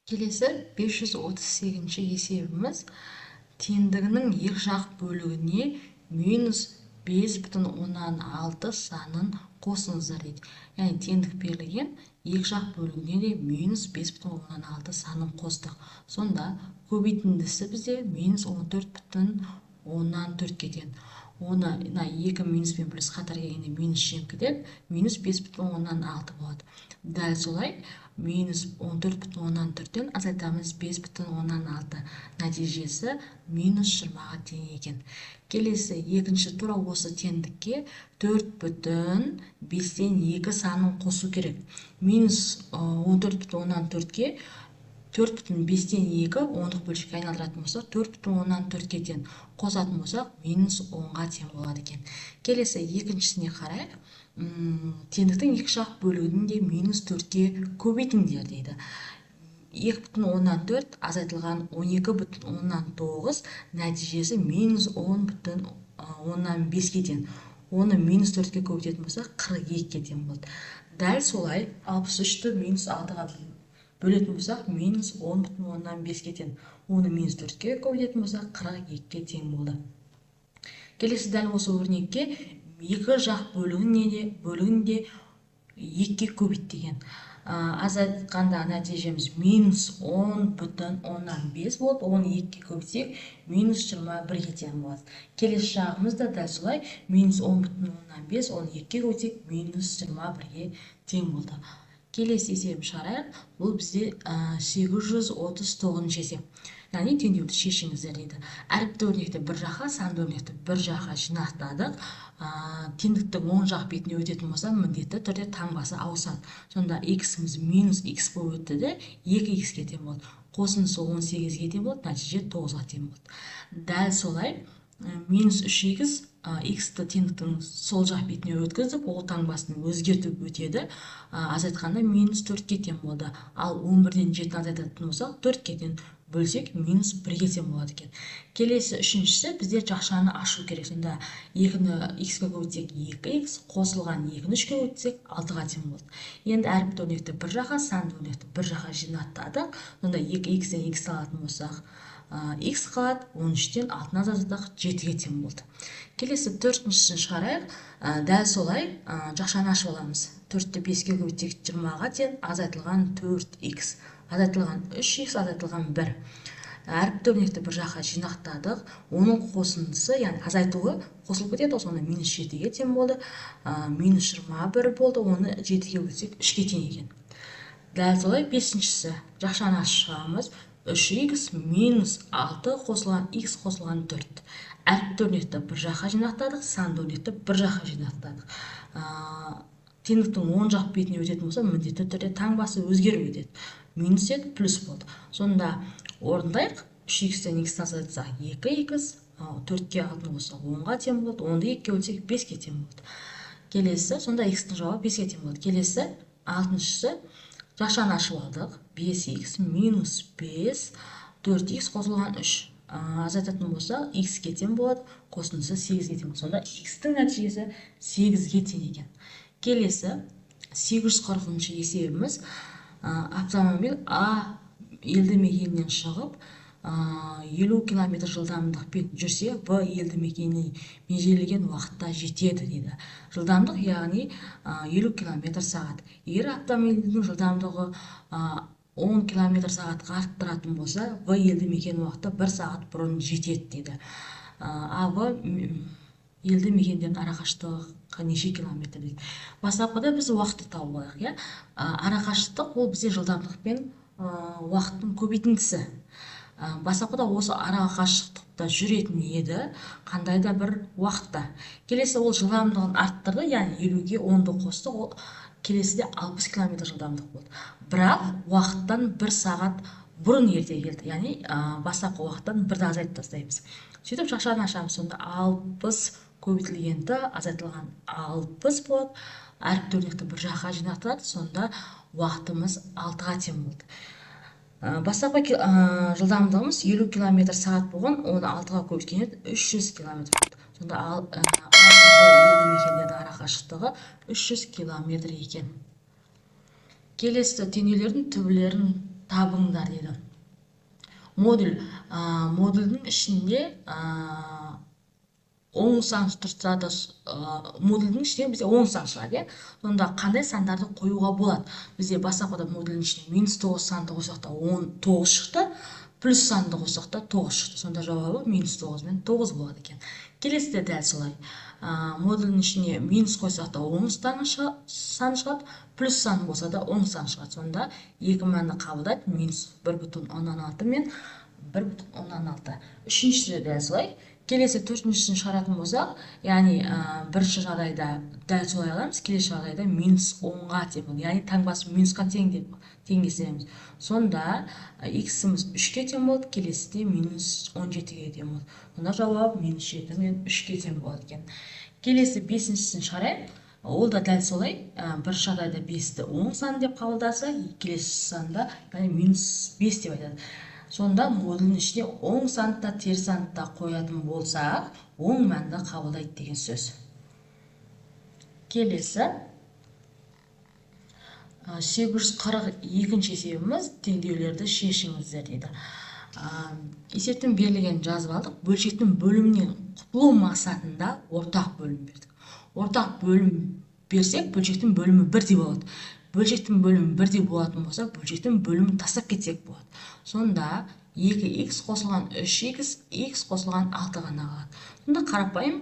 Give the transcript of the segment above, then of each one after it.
Келесі 538 есебіміз теңдігінің екі жақ бөлігіне минус 5,6 санын қосыңыздар дейді. Яғни теңдік берілген, екі жақ бөлігіне де минус 5,6 санын қостық. Сонда көбейтіндісі бізде минус 14,4 кетеді. Оны 2 минуспен плюс қатар келгенде минус жеңкідеп, минус 5,6 болады. Дәл солай минус 14,4-тен азайтамыз 5,6. Нәтижесі минус 20-ға тең екен. Келесі екінші тура осы теңдікке 4,5-тен 2 санын қосу керек. Минус 14,4-ке 4,5-тен 2 ондық бөлшекке айналдыратын болсақ, 4,4-ке тең қосатын болсақ, минус 10-ға тең болады екен. Келесі екіншісіне қарайық. Теңдіктің екі жақ бөлігінде минус 4-ке көбейтіңдер дейді. 2,4 азайтылған 12,9, нәтижесі минус 10,5-ке тең. Оны минус 4-ке көбейтетін болсақ, 42-ке тең болды. Дәл солай 63-ті минус 6-ға бөлетін болсақ, минус 10,5-ке тең. Оны минус 4-ке көбейтетін болсақ, 42-ке тең болды. Келесі дәл осы өрнекке екі жақ бөлігінде 2-ке көбейт деген. Азайтқанда нәтижеміз минус 10,5 болды. Оны 2-ке көбейтсек, минус 21-ге тең болады. Келесі жағымыз да дәл солай минус 10,5, оны 2-ке көбейтсек, минус 21-ге тең болды. Келесі есебін шығарайық. Бұл бізде 839 есеп. Яғни теңдеуді шешіңіздер дейді. Әріпті өрнекті бір жаққа, санды өрнекті бір жаққа жинақтадық. Теңдіктің оң жақ бетіне өтетін болса, міндетті түрде таңбасы ауысады. Сонда x-іміз минус x болып өтті де 2x-ге тең болды. Қосындысы 18-ге тең болды, нәтиже 9-ға тең болды. Дәл солай минус 3x x-ті теңдіктің сол жақ бетіне өткіздік, ол таңбасын өзгертіп өтеді. Азайтқанда минус 4-ке тең болды. Ал 11-ден 7-ні азайтатын болсақ, 4-ке тең бөлсек, минус 1-ге тең болады екен. Келесі үшіншісі бізде жақшаны ашу керек. Сонда 2-ні x-ке көбейтсек 2x, қосылған 2-ні 3-ке көбейтсек 6-ға тең болды. Енді әріпті өрнекті бір жаққа, санды өрнекті бір жаққа жинақтадық. Сонда 2x-ден x алатын болсақ, x қалады, 13-тен 6-ны азайтсақ 7-ге тең болды. Келесі төртіншісін шығарайық. Дәл солай жақшаны ашып аламыз. 4-ті 5-ке көбейтсек 20-ға тең, азайтылған 4x, азайтылған 3x, азайтылған 1. Әріпті өрнекті бір жаққа жинақтадық. Оның қосындысы, яғни азайтуы қосылып кетеді, сонда минус 7-ге тең болды. Минус 21 болды, оны 7-ге бөлсек 3-ке тең екен. Дәл солай бесіншісі жақшаны ашып шығарамыз. 3x минус 6 қосылған x қосылған 4. Әріпті өрнекті бір жаққа жинақтадық, санды өрнекті бір жаққа жинақтадық. Теңдіктің оң жақ бетіне өтетін болса, міндетті түрде таңбасы өзгеріп өтеді. Минус еді, плюс болды. Сонда орындайық. 3x-тен x азайтсақ 2x, 4-ке алатын болса 10-ға тең болады, 10-ды 2-ке бөлсек 5-ке тең болады. Келесі, сонда x-тің жауабы 5-ке тең болады. Келесі, алтыншысы, жақшаны ашып алдық. 5x минус 5, 4x қосылған 3. Азайтатын болса, x-ке тең болады, қосындысы 8-ге тең болады. Сонда x-тің нәтижесі 8-ге тең екен. Келесі, 840 есебіміз, автомобиль А елді мекенінен шығып, 50 км жылдамдықпен жүрсе, В елді мекеніне межелеген уақытта жетеді дейді. Жылдамдық, яғни 50 км сағат. Егер автомобильдің жылдамдығы 10 км сағатқа арттыратын болса, В елді мекен уақытта 1 сағат бұрын жетеді дейді. В елді мекендердің арақашықтығы неше километр дейді. Бастапқыда біз уақытты тауып алайық. Арақашықтық ол бізде жылдамдықпен уақыттың көбейтіндісі. Бастапқыда осы арақашықтықта жүретін еді, қандай да бір уақытта. Келесі ол жылдамдығын арттырды, яғни 50-ге 10-ды қосты, ол келесіде 60 км жылдамдық болды. Бірақ уақыттан 1 сағат бұрын ерте келді, яғни бастапқы уақыттан 1-ді азайтып тастаймыз. Сөйтіп жақшаны ашамыз. Сонда 60 көбейтілгенді азайтылған 60 болады. Әріпті өрнекті бір жаққа жинақталады, сонда уақытымыз 6-ға тең болды. Бастапқы жылдамдығымыз 50 км сағат болған, оны 6-ға көбейткенде 300 км болды. Сонда елді мекендердің арақашықтығы 300 км екен. Келесі теңдеулердің түбілерін табыңдар дейді. Модуль, модульдің ішінде оң сан тұрса да, модульдің ішінде бізде оң сан шығады, иә. Сонда қандай сандарды қоюға болады? Бізде бастапқыда модульдің ішінде -9 санды қойсақ та 9 шықты, плюс санды қойсақ та 9 шықты. Сонда жауабы -9 мен 9 болады екен. Келесі де дәл солай. Модульдің ішіне минус қойсақ та оң сан шығады, плюс сан болса да оң сан шығады. Сонда екі мәнді қабылдайды, -1,16 мен 1,16. Үшіншісі де дәл солай. Келесі төртіншісін шығаратын болсақ, яғни бірінші жағдайда дәл солай аламыз, келесі жағдайда -10-ға тең болады, яғни таңбасы минусқа тең кесеміз. Сонда x-іміз 3-ке тең болады, келесі де -17-ге тең болады. Сонда жауап -7 мен 3-ке тең болады екен. Келесі бесіншісін шығарайық. Ол да дәл солай. Бірінші жағдайда 5-ті оң сан деп қабылдаса, келесі санда яғни -5 деп айтады. Сонда модульдің ішіне оң санды да теріс санды да қоятын болсақ, оң мәнді қабылдайды деген сөз. Келесі 842-ші есебіміз, теңдеулерді шешіңіздер дейді. Есептің берілгенін жазып алдық. Бөлшектің бөлімінен құтылу мақсатында ортақ бөлім бердік. Ортақ бөлім берсек, бөлшектің бөлімі бірдей болады. Бөлшектің бөлімі бірдей болатын болса, бөлшектің бөлімін тастап кетсек болады. Сонда 2x қосылған 3x, x қосылған 6 ғана қалады. Сонда қарапайым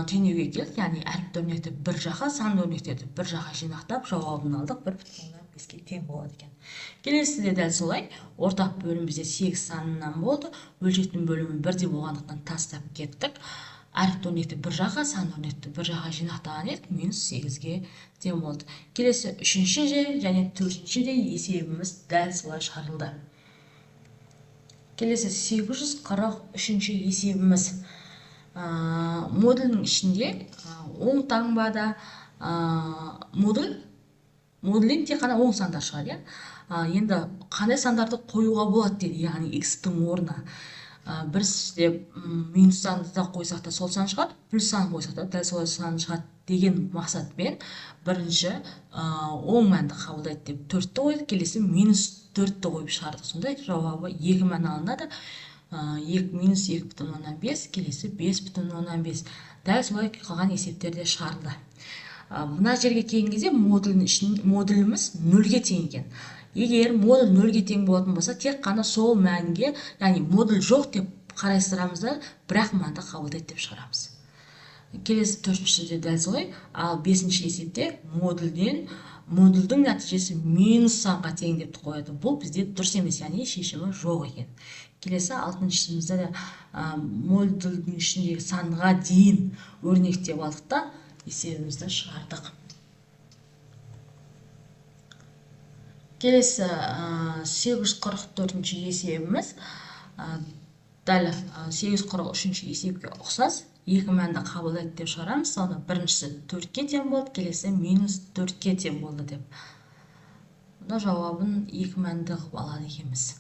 теңдеуге келдік, яғни әріпті өрнекті бір жаққа, санды өрнектерді бір жаққа жинақтап жауабын алдық, 1,5-ке тең болады екен. Келесі де дәл солай. Ортақ бөлім бізде 8 санынан болды. Бөлшектің бөлімі бірдей болғандықтан тастап кеттік. Әріпті өрнекті бір жаққа, санды өрнекті бір жаққа жинақтаған едік, -8-ге тең болды. Келесі үшінші және төртінші де есебіміз дәл солай шығарылды. Келесі 843-ші есебіміз. Модульдің ішінде оң таңбада модульден тек қана оң сандар шығады. Енді қандай сандарды қоюға болады дейді, яғни x-тің орнына. Біріншіде минус санды да қойсақ та сол сан шығады, плюс сан қойсақ та дәл солай сан шығады деген мақсатпен бірінші оң мәнді қабылдайды деп 4-ті қойдық, келесі -4-ті қойып шығардық. Сонда жауабы 2 мән алынады. -2,5, келесі 5,5. Дәл солай қалған есептерде шығарылды. Мына жерге келген кезде модуліміз 0-ге тең екен. Егер модуль 0-ге тең болатын болса, тек қана сол мәнге, яғни модуль жоқ деп қарастырамыз да, бірақ мәнді қабылдайды деп шығарамыз. Келесі төртіншісі дәл солай. Ал бесінші есепте модульдің нәтижесі минус санға тең деп қояды. Бұл бізде дұрыс емес, яғни шешімі жоқ екен. Келесі алтыншысымызда да модульдің ішіндегі санға дейін өрнектеп алдық та есебімізді шығардық. Келесі 844-ші есебіміз дәл 843-ші есепке ұқсас. Екі мәнді қабылдайды деп шығарамыз. Сонда біріншісі 4-ке тең болды, келесі -4-ке тең болды деп. Онда жауабын екі мәнді қылып алады екенбіз.